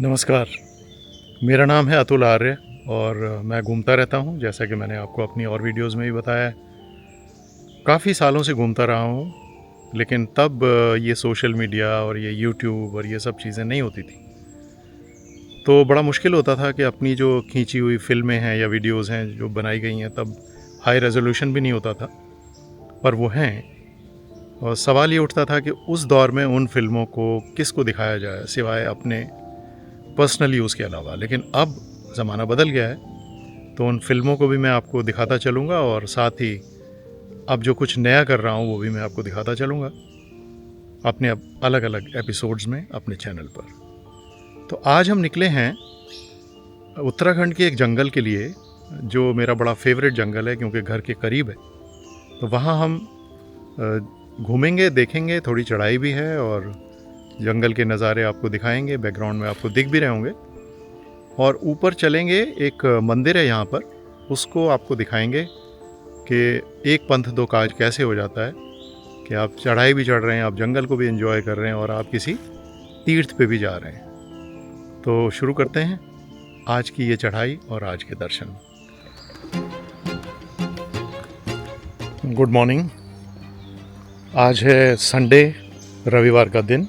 नमस्कार, मेरा नाम है अतुल आर्य और मैं घूमता रहता हूँ, जैसा कि मैंने आपको अपनी और वीडियोज़ में भी बताया है। काफ़ी सालों से घूमता रहा हूँ, लेकिन तब ये सोशल मीडिया और ये यूट्यूब और ये सब चीज़ें नहीं होती थी। तो बड़ा मुश्किल होता था कि अपनी जो खींची हुई फ़िल्में हैं या वीडियोज़ हैं जो बनाई गई हैं, तब हाई रेज़ोल्यूशन भी नहीं होता था, पर वो हैं। और सवाल ये उठता था कि उस दौर में उन फ़िल्मों को किसको दिखाया जाए, सिवाय अपने पर्सनल यूज़ के अलावा। लेकिन अब ज़माना बदल गया है, तो उन फ़िल्मों को भी मैं आपको दिखाता चलूँगा और साथ ही अब जो कुछ नया कर रहा हूँ वो भी मैं आपको दिखाता चलूँगा अपने अब अलग अलग एपिसोड्स में अपने चैनल पर। तो आज हम निकले हैं उत्तराखंड के एक जंगल के लिए, जो मेरा बड़ा फेवरेट जंगल है क्योंकि घर के करीब है। तो वहाँ हम घूमेंगे, देखेंगे, थोड़ी चढ़ाई भी है और जंगल के नज़ारे आपको दिखाएंगे, बैकग्राउंड में आपको दिख भी रहे होंगे। और ऊपर चलेंगे, एक मंदिर है यहाँ पर, उसको आपको दिखाएंगे कि एक पंथ दो काज कैसे हो जाता है, कि आप चढ़ाई भी चढ़ रहे हैं, आप जंगल को भी एंजॉय कर रहे हैं और आप किसी तीर्थ पे भी जा रहे हैं। तो शुरू करते हैं आज की ये चढ़ाई और आज के दर्शन। Good morning. आज है संडे, रविवार का दिन,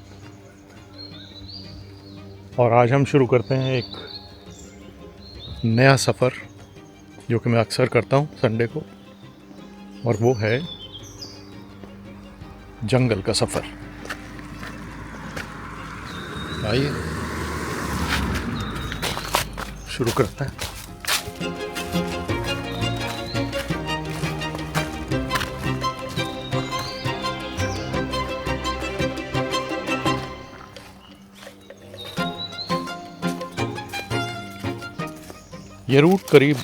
और आज हम शुरू करते हैं एक नया सफ़र जो कि मैं अक्सर करता हूँ संडे को, और वो है जंगल का सफ़र। आइए शुरू करते हैं। ये रूट करीब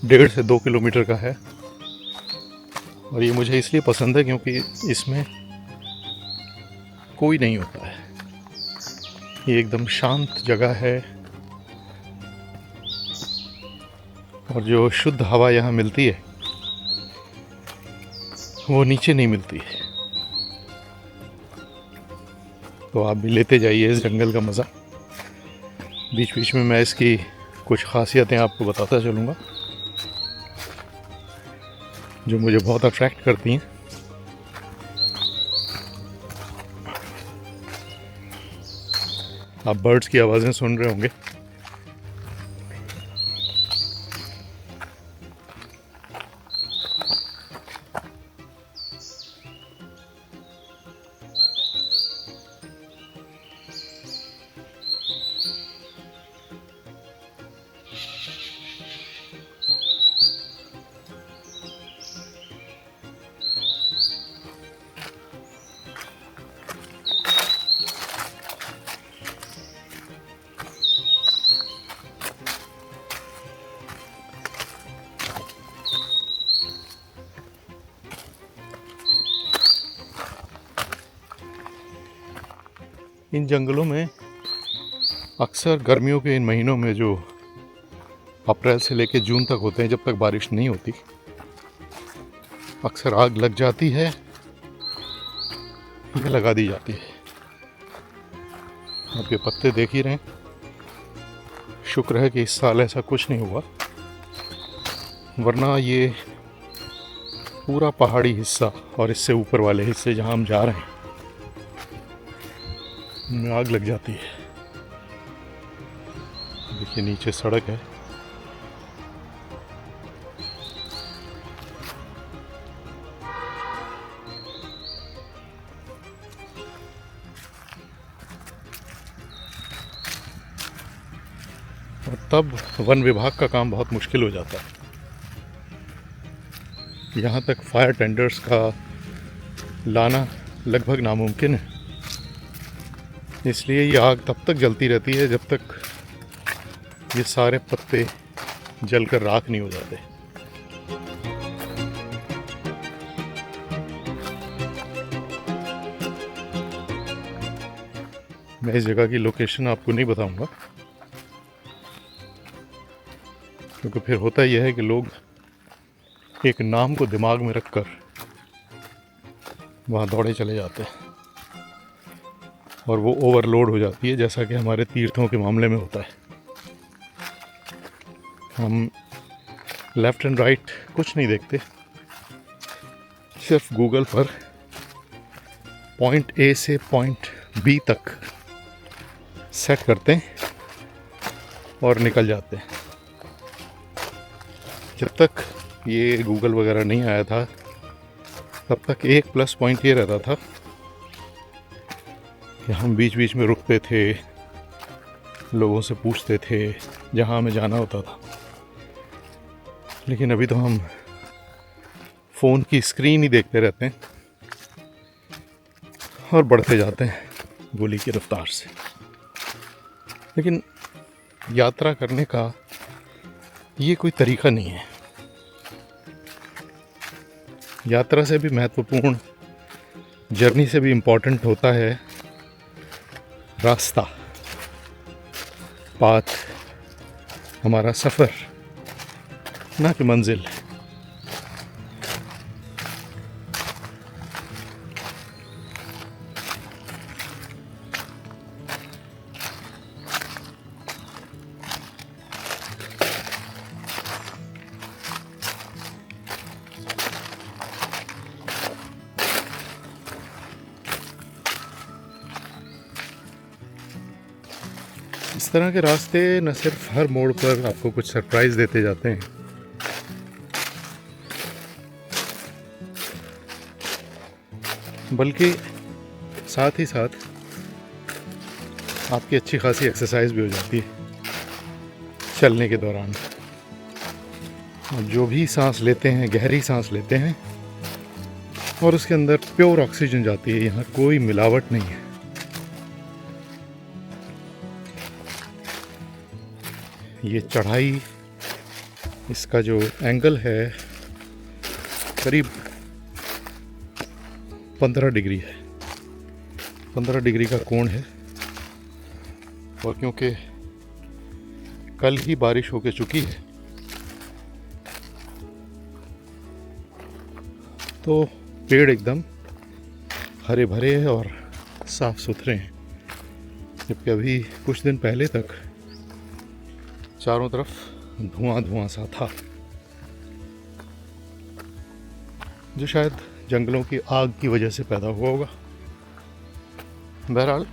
1.5 से 2 किलोमीटर का है, और ये मुझे इसलिए पसंद है क्योंकि इसमें कोई नहीं होता है। ये एकदम शांत जगह है और जो शुद्ध हवा यहाँ मिलती है वो नीचे नहीं मिलती है। तो आप भी लेते जाइए इस जंगल का मज़ा। बीच बीच में मैं इसकी कुछ ख़ासियतें आपको बताता चलूँगा जो मुझे बहुत अट्रैक्ट करती हैं। आप बर्ड्स की आवाज़ें सुन रहे होंगे। इन जंगलों में अक्सर गर्मियों के इन महीनों में, जो अप्रैल से लेकर जून तक होते हैं, जब तक बारिश नहीं होती, अक्सर आग लग जाती है या लगा दी जाती है। आप ये पत्ते देख ही रहे हैं। शुक्र है कि इस साल ऐसा कुछ नहीं हुआ, वरना ये पूरा पहाड़ी हिस्सा और इससे ऊपर वाले हिस्से जहाँ हम जा रहे हैं उनमें आग लग जाती है। देखिए नीचे सड़क है। और तब वन विभाग का काम बहुत मुश्किल हो जाता है। यहाँ तक फायर टेंडर्स का लाना लगभग नामुमकिन है, इसलिए ये आग तब तक जलती रहती है जब तक ये सारे पत्ते जलकर राख नहीं हो जाते। मैं इस जगह की लोकेशन आपको नहीं बताऊंगा, क्योंकि फिर होता यह है कि लोग एक नाम को दिमाग में रखकर वहाँ दौड़े चले जाते हैं। और वो ओवरलोड हो जाती है, जैसा कि हमारे तीर्थों के मामले में होता है। हम लेफ़्ट एंड राइट कुछ नहीं देखते, सिर्फ गूगल पर पॉइंट ए से पॉइंट बी तक सेट करते हैं और निकल जाते हैं। जब तक ये गूगल वगैरह नहीं आया था तब तक एक प्लस पॉइंट ये रहता था कि हम बीच बीच में रुकते थे, लोगों से पूछते थे जहाँ हमें जाना होता था। लेकिन अभी तो हम फ़ोन की स्क्रीन ही देखते रहते हैं और बढ़ते जाते हैं गोली की रफ्तार से। लेकिन यात्रा करने का ये कोई तरीका नहीं है। यात्रा से भी महत्वपूर्ण, जर्नी से भी इम्पोर्टेंट होता है रास्ता, पाथ, हमारा सफ़र, ना कि मंजिल। इस तरह के रास्ते न सिर्फ हर मोड़ पर आपको कुछ सरप्राइज़ देते जाते हैं, बल्कि साथ ही साथ आपकी अच्छी खासी एक्सरसाइज भी हो जाती है चलने के दौरान। और जो भी सांस लेते हैं, गहरी सांस लेते हैं और उसके अंदर प्योर ऑक्सीजन जाती है। यहाँ कोई मिलावट नहीं है। ये चढ़ाई, इसका जो एंगल है करीब 15 डिग्री है, 15 डिग्री का कोण है। और क्योंकि कल ही बारिश होके चुकी है तो पेड़ एकदम हरे भरे और साफ सुथरे हैं, जबकि अभी कुछ दिन पहले तक चारों तरफ धुआं धुआं सा था, जो शायद जंगलों की आग की वजह से पैदा हुआ होगा। बहरहाल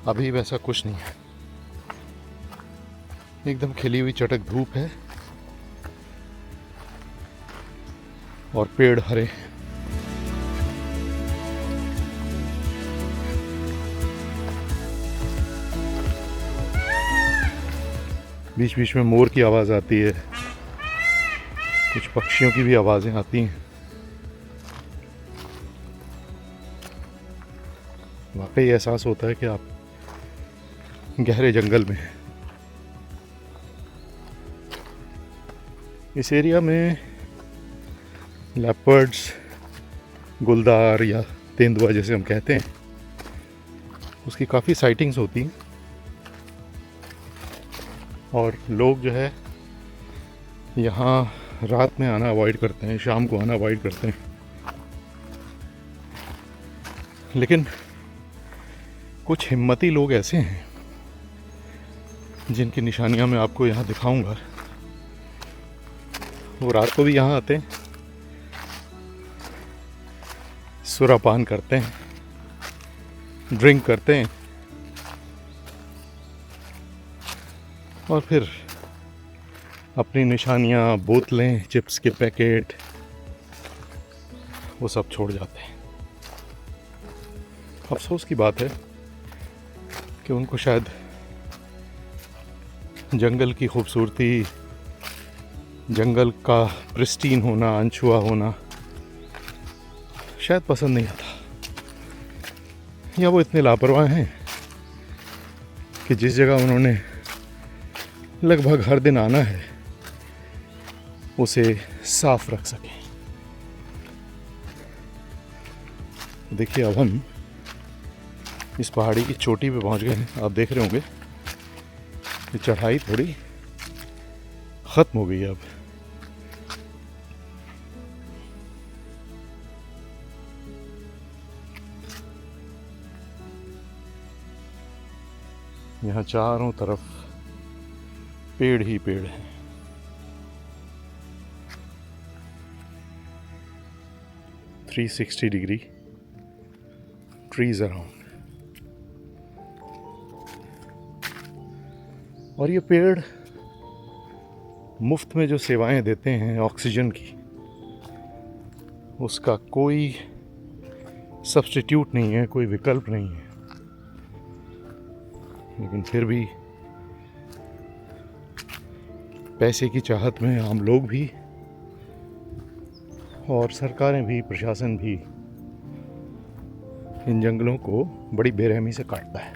अभी वैसा कुछ नहीं है, एकदम खिली हुई चटक धूप है और पेड़ हरे हैं। बीच बीच में मोर की आवाज़ आती है, कुछ पक्षियों की भी आवाज़ें आती हैं। वाकई एहसास होता है कि आप गहरे जंगल में हैं। इस एरिया में लेपर्ड्स, गुलदार या तेंदुआ जैसे हम कहते हैं, उसकी काफ़ी साइटिंग्स होती हैं। और लोग जो है यहाँ रात में आना अवॉइड करते हैं, शाम को आना अवॉइड करते हैं। लेकिन कुछ हिम्मती लोग ऐसे हैं जिनकी निशानियाँ मैं आपको यहाँ दिखाऊंगा। वो रात को भी यहाँ आते हैं, सुरापान करते हैं, ड्रिंक करते हैं और फिर अपनी निशानियाँ, बोतलें, चिप्स के पैकेट, वो सब छोड़ जाते हैं। अफसोस की बात है कि उनको शायद जंगल की खूबसूरती, जंगल का प्रिस्टीन होना, अनछुआ होना शायद पसंद नहीं आता, या वो इतने लापरवाह हैं कि जिस जगह उन्होंने लगभग हर दिन आना है उसे साफ रख सकें। देखिए, अब हम इस पहाड़ी की चोटी पे पहुंच गए हैं। आप देख रहे होंगे कि चढ़ाई थोड़ी ख़त्म हो गई है अब। यहाँ चारों तरफ पेड़ ही पेड़ हैं। $360 ट्रीज अराउंड। और ये पेड़ मुफ्त में जो सेवाएं देते हैं ऑक्सीजन की, उसका कोई सब्स्टिट्यूट नहीं है, कोई विकल्प नहीं है। लेकिन फिर भी पैसे की चाहत में आम लोग भी और सरकारें भी, प्रशासन भी इन जंगलों को बड़ी बेरहमी से काटता है।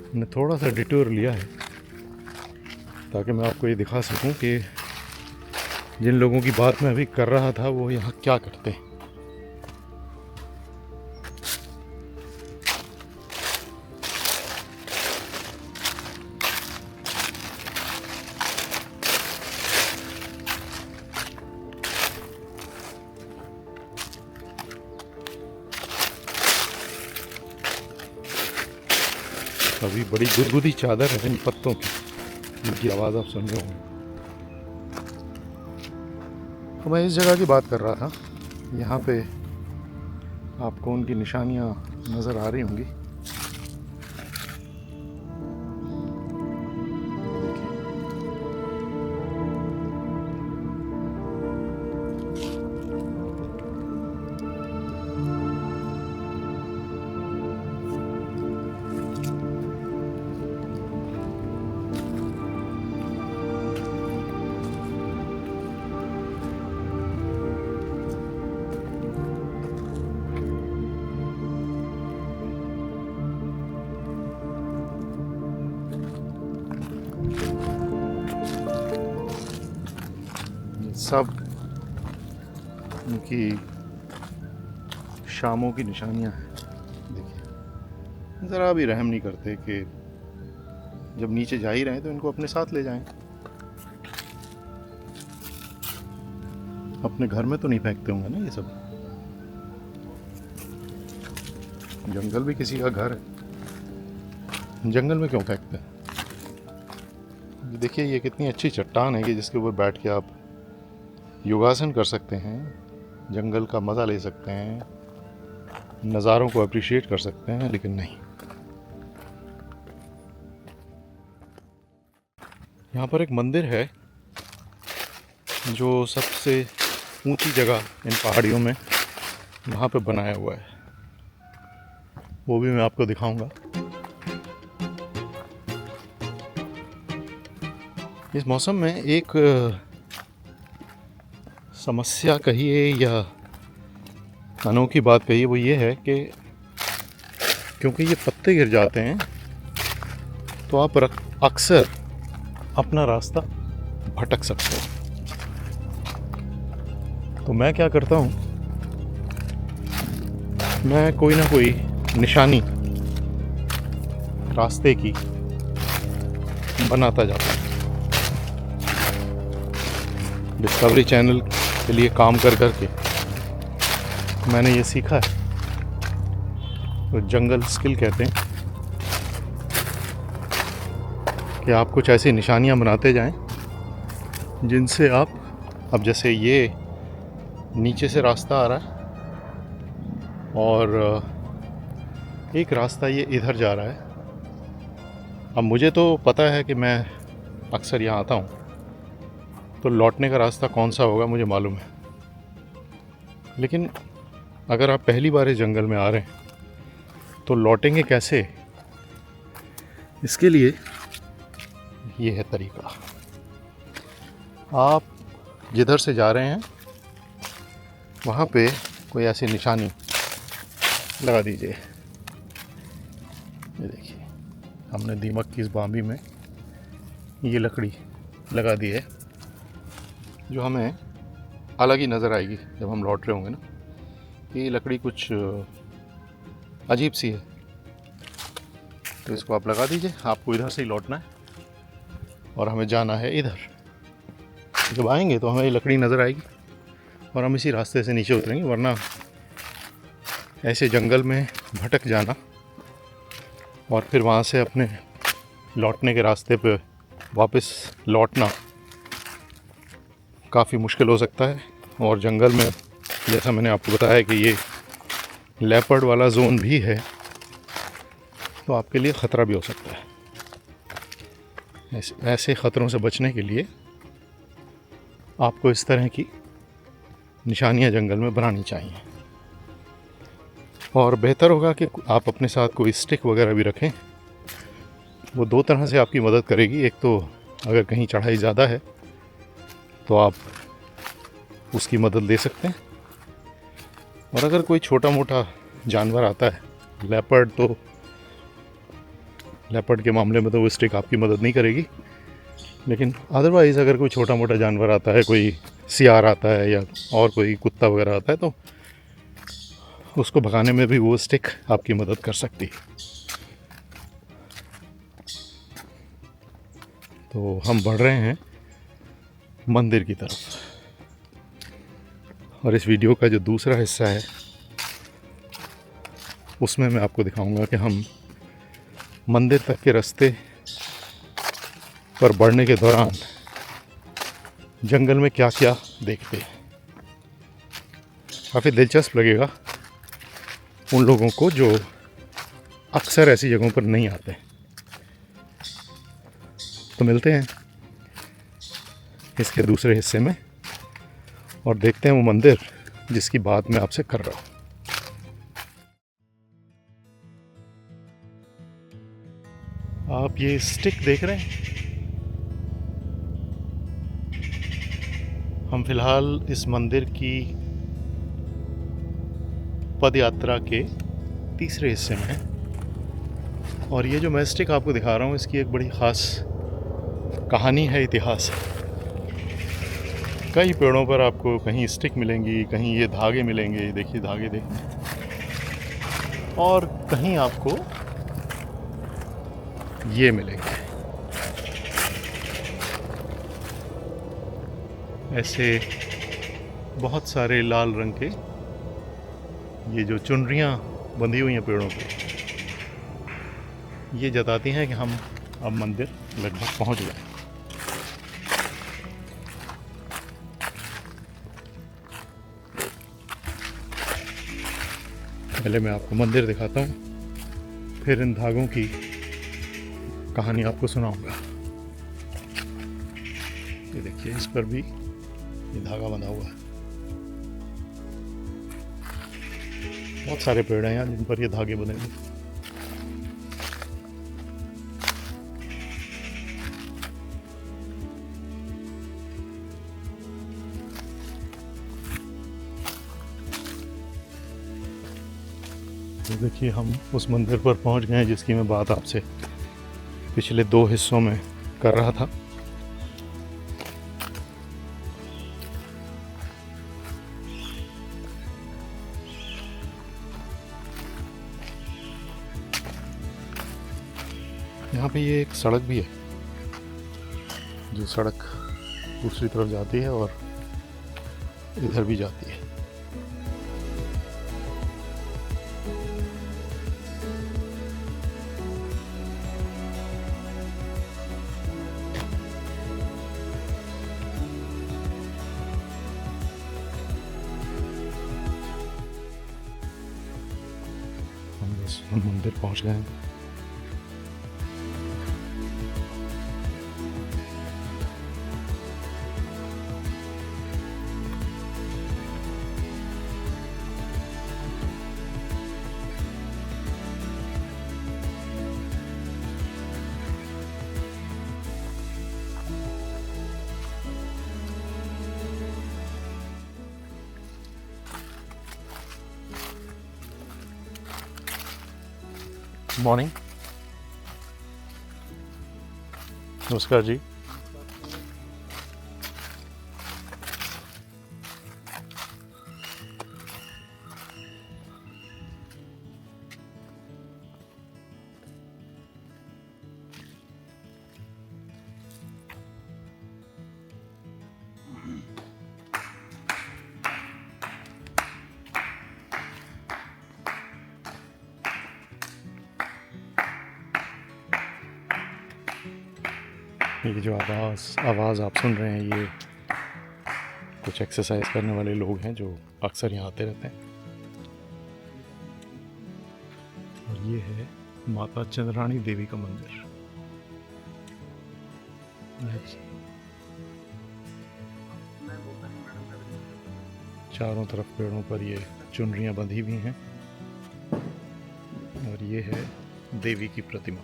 मैंने थोड़ा सा डिटूर लिया है ताकि मैं आपको ये दिखा सकूं कि जिन लोगों की बात मैं अभी कर रहा था वो यहाँ क्या करते हैं। अभी बड़ी गुदगुदी चादर है इन पत्तों की, जिनकी आवाज़ आप सुन रहे होंगे। तो मैं इस जगह की बात कर रहा था, यहाँ पे आपको उनकी निशानियाँ नज़र आ रही होंगी। सब उनकी शामों की निशानियां हैं। देखिए, ज़रा भी रहम नहीं करते कि जब नीचे जा ही रहे हैं तो इनको अपने साथ ले जाएं। अपने घर में तो नहीं फेंकते होंगे ना ये सब। जंगल भी किसी का घर है, जंगल में क्यों फेंकते हैं? देखिए, ये कितनी अच्छी चट्टान है कि जिसके ऊपर बैठ के आप योगासन कर सकते हैं, जंगल का मज़ा ले सकते हैं, नज़ारों को अप्रिशिएट कर सकते हैं। लेकिन नहीं, यहाँ पर एक मंदिर है जो सबसे ऊंची जगह इन पहाड़ियों में वहाँ पे बनाया हुआ है, वो भी मैं आपको दिखाऊंगा। इस मौसम में एक समस्या कहिए या अनोखी बात कहिए, वो ये है कि क्योंकि ये पत्ते गिर जाते हैं तो आप अक्सर अपना रास्ता भटक सकते हो। तो मैं क्या करता हूँ, मैं कोई ना कोई निशानी रास्ते की बनाता जाता हूँ। डिस्कवरी चैनल के लिए काम कर करके मैंने ये सीखा है, तो जंगल स्किल कहते हैं कि आप कुछ ऐसी निशानियां बनाते जाएं जिनसे आप, अब जैसे ये नीचे से रास्ता आ रहा है और एक रास्ता ये इधर जा रहा है। अब मुझे तो पता है कि मैं अक्सर यहाँ आता हूँ, तो लौटने का रास्ता कौन सा होगा मुझे मालूम है। लेकिन अगर आप पहली बार इस जंगल में आ रहे हैं तो लौटेंगे कैसे, इसके लिए ये है तरीका। आप जिधर से जा रहे हैं वहाँ पे कोई ऐसी निशानी लगा दीजिए। ये देखिए, हमने दीमक की इस बांबी में ये लकड़ी लगा दी है जो हमें अलग ही नज़र आएगी जब हम लौट रहे होंगे ना। ये लकड़ी कुछ अजीब सी है, तो इसको आप लगा दीजिए। आपको इधर से ही लौटना है और हमें जाना है इधर। जब आएंगे तो हमें ये लकड़ी नज़र आएगी और हम इसी रास्ते से नीचे उतरेंगे, वरना ऐसे जंगल में भटक जाना और फिर वहाँ से अपने लौटने के रास्ते पे वापस लौटना काफ़ी मुश्किल हो सकता है। और जंगल में जैसा मैंने आपको बताया कि ये लेपर्ड वाला जोन भी है, तो आपके लिए ख़तरा भी हो सकता है। ऐसे ख़तरों से बचने के लिए आपको इस तरह की निशानियां जंगल में बनानी चाहिए। और बेहतर होगा कि आप अपने साथ कोई स्टिक वगैरह भी रखें। वो दो तरह से आपकी मदद करेगी। एक तो अगर कहीं चढ़ाई ज़्यादा है तो आप उसकी मदद ले सकते हैं, और अगर कोई छोटा मोटा जानवर आता है, लेपर्ड के मामले में तो वो स्टिक आपकी मदद नहीं करेगी, लेकिन अदरवाइज़ अगर कोई छोटा मोटा जानवर आता है, कोई सियार आता है या और कोई कुत्ता वगैरह आता है, तो उसको भगाने में भी वो स्टिक आपकी मदद कर सकती है। तो हम बढ़ रहे हैं मंदिर की तरफ, और इस वीडियो का जो दूसरा हिस्सा है उसमें मैं आपको दिखाऊंगा कि हम मंदिर तक के रास्ते पर बढ़ने के दौरान जंगल में क्या क्या देखते हैं। काफ़ी दिलचस्प लगेगा उन लोगों को जो अक्सर ऐसी जगहों पर नहीं आते। तो मिलते हैं इसके दूसरे हिस्से में और देखते हैं वो मंदिर जिसकी बात मैं आपसे कर रहा हूँ। आप ये स्टिक देख रहे हैं? हम फिलहाल इस मंदिर की पद यात्रा के तीसरे हिस्से में हैं, और ये जो मैं स्टिक आपको दिखा रहा हूँ इसकी एक बड़ी ख़ास कहानी है, इतिहास है। कई पेड़ों पर आपको कहीं स्टिक मिलेंगी, कहीं ये धागे मिलेंगे, देखिए धागे देखिए, और कहीं आपको ये मिलेंगे। ऐसे बहुत सारे लाल रंग के ये जो चुनरियाँ बंधी हुई हैं पेड़ों पे, ये जताती हैं कि हम अब मंदिर लगभग पहुंच गए। पहले मैं आपको मंदिर दिखाता हूँ, फिर इन धागों की कहानी आपको सुनाऊंगा। ये देखिए, इस पर भी ये धागा बंधा हुआ है। बहुत सारे पेड़ हैं यहाँ जिन पर ये धागे बंधे हुए। तो देखिए, हम उस मंदिर पर पहुंच गए हैं जिसकी मैं बात आपसे पिछले दो हिस्सों में कर रहा था। यहाँ पे ये एक सड़क भी है, जो सड़क दूसरी तरफ जाती है और इधर भी जाती है। हम मंदिर पहुंच गए हैं। मॉर्निंग, नमस्कार जी। ये जो आवाज़ आप सुन रहे हैं, ये कुछ एक्सरसाइज करने वाले लोग हैं जो अक्सर यहाँ आते रहते हैं। और ये है माता चंद्राणी देवी का मंदिर। चारों तरफ पेड़ों पर ये चुनरियाँ बंधी हुई हैं और ये है देवी की प्रतिमा।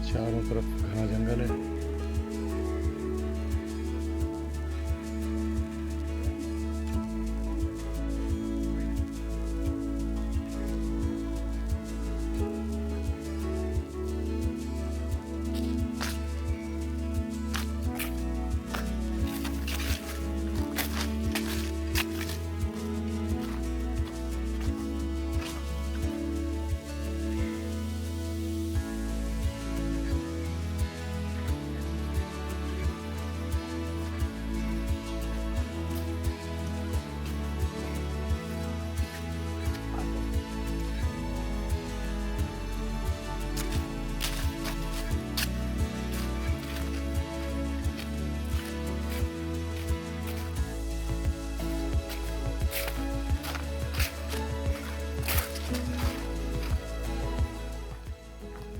चारों तरफ घना जंगल है।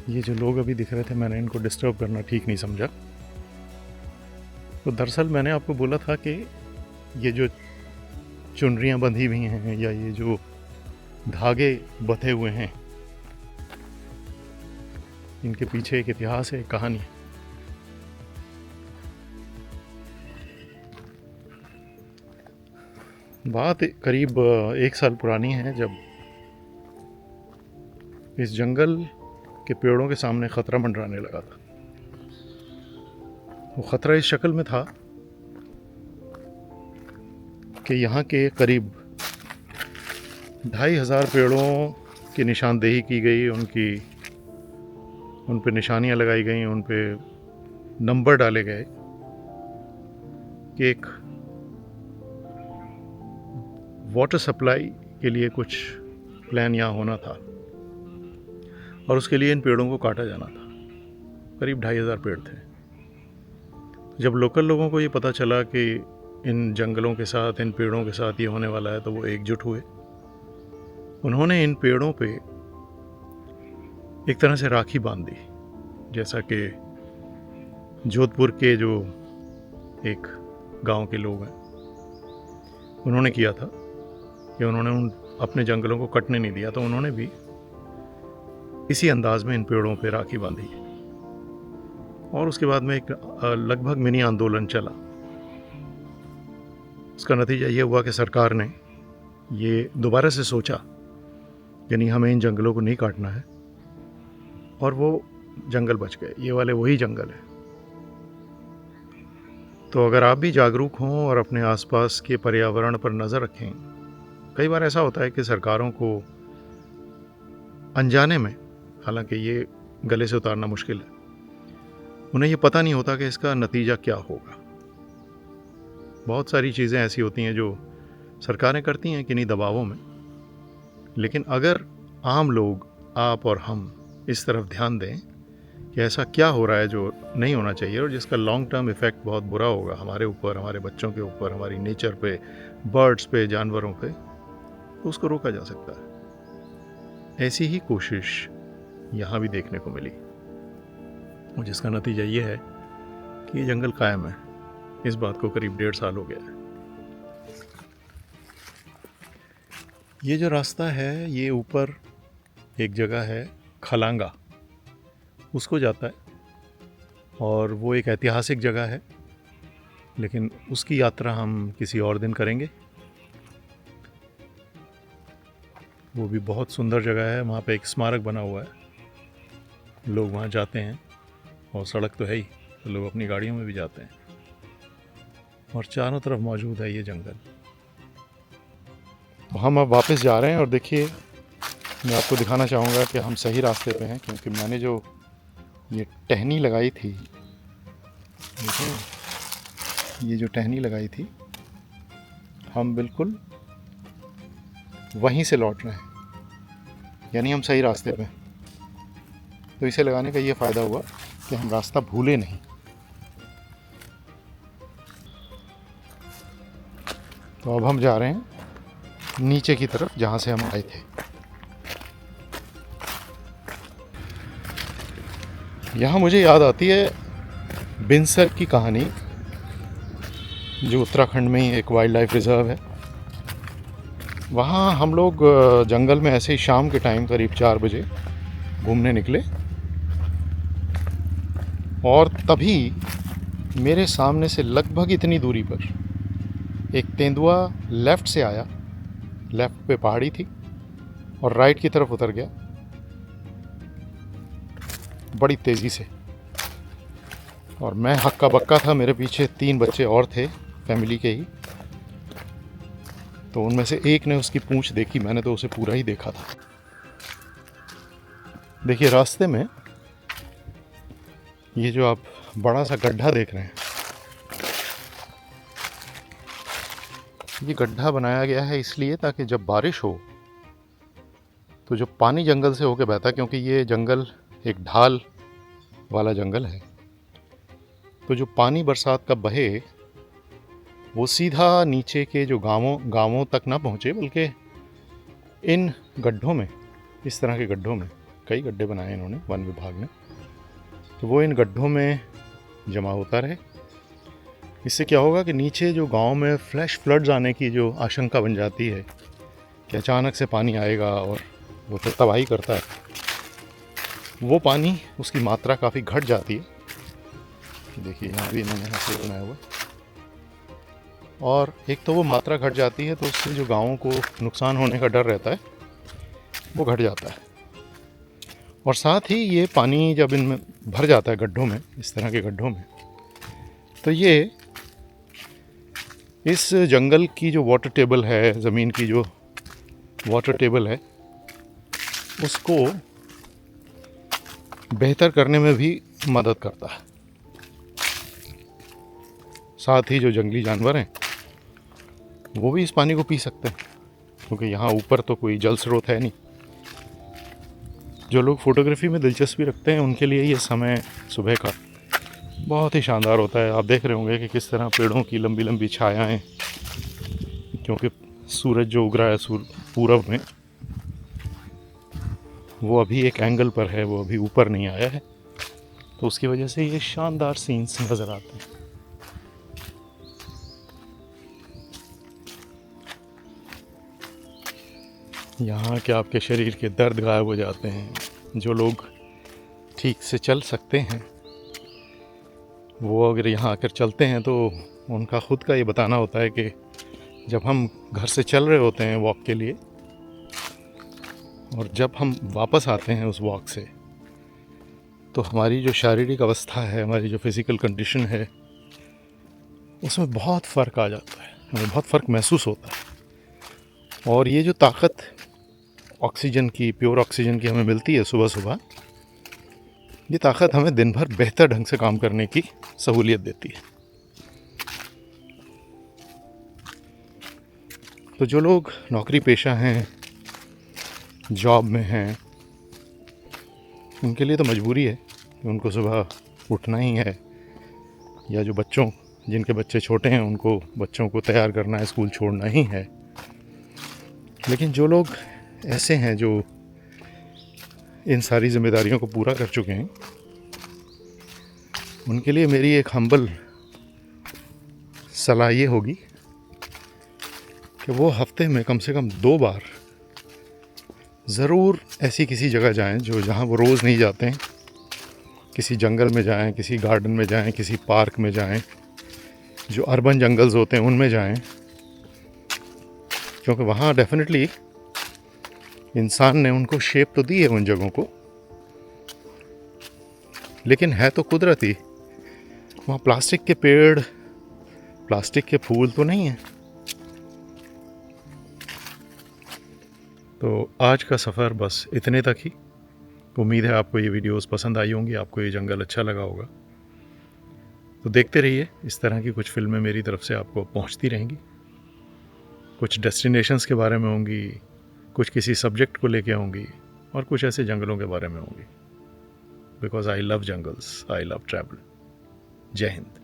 ये जो लोग अभी दिख रहे थे, मैंने इनको डिस्टर्ब करना ठीक नहीं समझा। तो दरअसल मैंने आपको बोला था कि ये जो चुनरियाँ बंधी हुई हैं या ये जो धागे बंधे हुए हैं, इनके पीछे एक इतिहास है, एक कहानी है। बात करीब 1 साल पुरानी है, जब इस जंगल के पेड़ों के सामने ख़तरा मंडराने लगा था। वो ख़तरा इस शक्ल में था कि यहाँ के करीब 2500 पेड़ों की निशानदेही की गई, उन पे निशानियाँ लगाई गई, उन पे नंबर डाले गए कि एक वाटर सप्लाई के लिए कुछ प्लान यहाँ होना था और उसके लिए इन पेड़ों को काटा जाना था। करीब 2500 पेड़ थे। जब लोकल लोगों को ये पता चला कि इन जंगलों के साथ, इन पेड़ों के साथ ये होने वाला है, तो वो एकजुट हुए। उन्होंने इन पेड़ों पे एक तरह से राखी बांध दी, जैसा कि जोधपुर के जो एक गांव के लोग हैं उन्होंने किया था कि उन्होंने अपने जंगलों को कटने नहीं दिया, तो उन्होंने भी इसी अंदाज में इन पेड़ों पे राखी बांधी और उसके बाद में एक लगभग मिनी आंदोलन चला। उसका नतीजा ये हुआ कि सरकार ने ये दोबारा से सोचा कि नहीं, हमें इन जंगलों को नहीं काटना है, और वो जंगल बच गए। ये वाले वही जंगल है। तो अगर आप भी जागरूक हों और अपने आसपास के पर्यावरण पर नज़र रखें, कई बार ऐसा होता है कि सरकारों को अनजाने में, हालांकि ये गले से उतारना मुश्किल है, उन्हें ये पता नहीं होता कि इसका नतीजा क्या होगा। बहुत सारी चीज़ें ऐसी होती हैं जो सरकारें करती हैं किन्हीं दबावों में, लेकिन अगर आम लोग, आप और हम इस तरफ ध्यान दें कि ऐसा क्या हो रहा है जो नहीं होना चाहिए और जिसका लॉन्ग टर्म इफ़ेक्ट बहुत बुरा होगा हमारे ऊपर, हमारे बच्चों के ऊपर, हमारी नेचर पे, बर्ड्स पे, जानवरों पे, तो उसको रोका जा सकता है। ऐसी ही कोशिश यहाँ भी देखने को मिली, और जिसका नतीजा ये है कि ये जंगल कायम है। इस बात को करीब 1.5 साल हो गया है। ये जो रास्ता है, ये ऊपर एक जगह है खलांगा, उसको जाता है, और वो एक ऐतिहासिक जगह है, लेकिन उसकी यात्रा हम किसी और दिन करेंगे। वो भी बहुत सुंदर जगह है। वहाँ पे एक स्मारक बना हुआ है, लोग वहाँ जाते हैं, और सड़क तो है ही, तो लोग अपनी गाड़ियों में भी जाते हैं, और चारों तरफ मौजूद है ये जंगल। हम अब वापस जा रहे हैं, और देखिए, मैं आपको दिखाना चाहूँगा कि हम सही रास्ते पे हैं, क्योंकि मैंने जो ये टहनी लगाई थी, देखिए ये जो टहनी लगाई थी, हम बिल्कुल वहीं से लौट रहे हैं। यानी हम सही रास्ते पे। तो इसे लगाने का ये फ़ायदा हुआ कि हम रास्ता भूले नहीं। तो अब हम जा रहे हैं नीचे की तरफ जहाँ से हम आए थे। यहाँ मुझे याद आती है बिनसर की कहानी, जो उत्तराखंड में ही एक वाइल्ड लाइफ रिज़र्व है। वहाँ हम लोग जंगल में ऐसे ही शाम के टाइम करीब 4 बजे घूमने निकले, और तभी मेरे सामने से लगभग इतनी दूरी पर एक तेंदुआ लेफ़्ट से आया, लेफ़्ट पे पहाड़ी थी, और राइट की तरफ उतर गया बड़ी तेज़ी से। और मैं हक्का बक्का था, मेरे पीछे 3 बच्चे और थे फैमिली के ही। तो उनमें से एक ने उसकी पूंछ देखी, मैंने तो उसे पूरा ही देखा था। देखिए रास्ते में ये जो आप बड़ा सा गड्ढा देख रहे हैं, ये गड्ढा बनाया गया है इसलिए ताकि जब बारिश हो तो जो पानी जंगल से होकर बहता, क्योंकि ये जंगल एक ढाल वाला जंगल है, तो जो पानी बरसात का बहे वो सीधा नीचे के जो गांवों तक ना पहुँचे, बल्कि इन गड्ढों में, इस तरह के गड्ढों में, कई गड्ढे बनाए इन्होंने वन विभाग ने, तो वो इन गड्ढों में जमा होता रहे। इससे क्या होगा कि नीचे जो गांव में फ्लैश फ्लड्स आने की जो आशंका बन जाती है कि अचानक से पानी आएगा और वो तो तबाही करता है, वो पानी, उसकी मात्रा काफ़ी घट जाती है। देखिए यहाँ भी इन्होंने ऐसे बनाया हुआ, और एक तो वो मात्रा घट जाती है तो उससे जो गाँवों को नुकसान होने का डर रहता है वो घट जाता है। और साथ ही ये पानी जब इनमें भर जाता है गड्ढों में, इस तरह के गड्ढों में, तो ये इस जंगल की जो वाटर टेबल है, ज़मीन की जो वाटर टेबल है, उसको बेहतर करने में भी मदद करता है। साथ ही जो जंगली जानवर हैं वो भी इस पानी को पी सकते हैं, क्योंकि यहाँ ऊपर तो कोई जल स्रोत है नहीं। जो लोग फोटोग्राफी में दिलचस्पी रखते हैं उनके लिए ये समय सुबह का बहुत ही शानदार होता है। आप देख रहे होंगे कि किस तरह पेड़ों की लंबी लंबी छायाएं, क्योंकि सूरज जो उग रहा है पूरब में, वो अभी एक एंगल पर है, वो अभी ऊपर नहीं आया है, तो उसकी वजह से ये शानदार सीन्स नज़र आते हैं। यहाँ के आपके शरीर के दर्द गायब हो जाते हैं। जो लोग ठीक से चल सकते हैं वो अगर यहाँ आकर चलते हैं तो उनका ख़ुद का ये बताना होता है कि जब हम घर से चल रहे होते हैं वॉक के लिए, और जब हम वापस आते हैं उस वॉक से, तो हमारी जो शारीरिक अवस्था है, हमारी जो फिज़िकल कंडीशन है, उसमें बहुत फ़र्क आ जाता है, हमें बहुत फ़र्क महसूस होता है। और ये जो ताकत ऑक्सीजन की, प्योर ऑक्सीजन की हमें मिलती है सुबह सुबह, ये ताकत हमें दिन भर बेहतर ढंग से काम करने की सहूलियत देती है। तो जो लोग नौकरी पेशा हैं, जॉब में हैं, उनके लिए तो मजबूरी है कि उनको सुबह उठना ही है, या जो बच्चों, जिनके बच्चे छोटे हैं, उनको बच्चों को तैयार करना है, स्कूल छोड़ना ही है। लेकिन जो लोग ऐसे हैं जो इन सारी जिम्मेदारियों को पूरा कर चुके हैं, उनके लिए मेरी एक हम्बल सलाह ये होगी कि वो हफ्ते में कम से कम 2 बार ज़रूर ऐसी किसी जगह जाएं जो जहां वो रोज़ नहीं जाते हैं। किसी जंगल में जाएं, किसी गार्डन में जाएं, किसी पार्क में जाएं, जो अर्बन जंगल्स होते हैं उनमें जाएं, क्योंकि वहाँ डेफिनेटली इंसान ने उनको शेप तो दी है उन जगहों को, लेकिन है तो कुदरती। वहाँ प्लास्टिक के पेड़, प्लास्टिक के फूल तो नहीं है। तो आज का सफ़र बस इतने तक ही। उम्मीद है आपको ये वीडियोस पसंद आई होंगी, आपको ये जंगल अच्छा लगा होगा। तो देखते रहिए, इस तरह की कुछ फिल्में मेरी तरफ से आपको पहुंचती रहेंगी। कुछ डेस्टिनेशंस के बारे में होंगी, कुछ किसी सब्जेक्ट को लेके होंगी, और कुछ ऐसे जंगलों के बारे में होंगी, because I love jungles, I love travel. जय हिंद।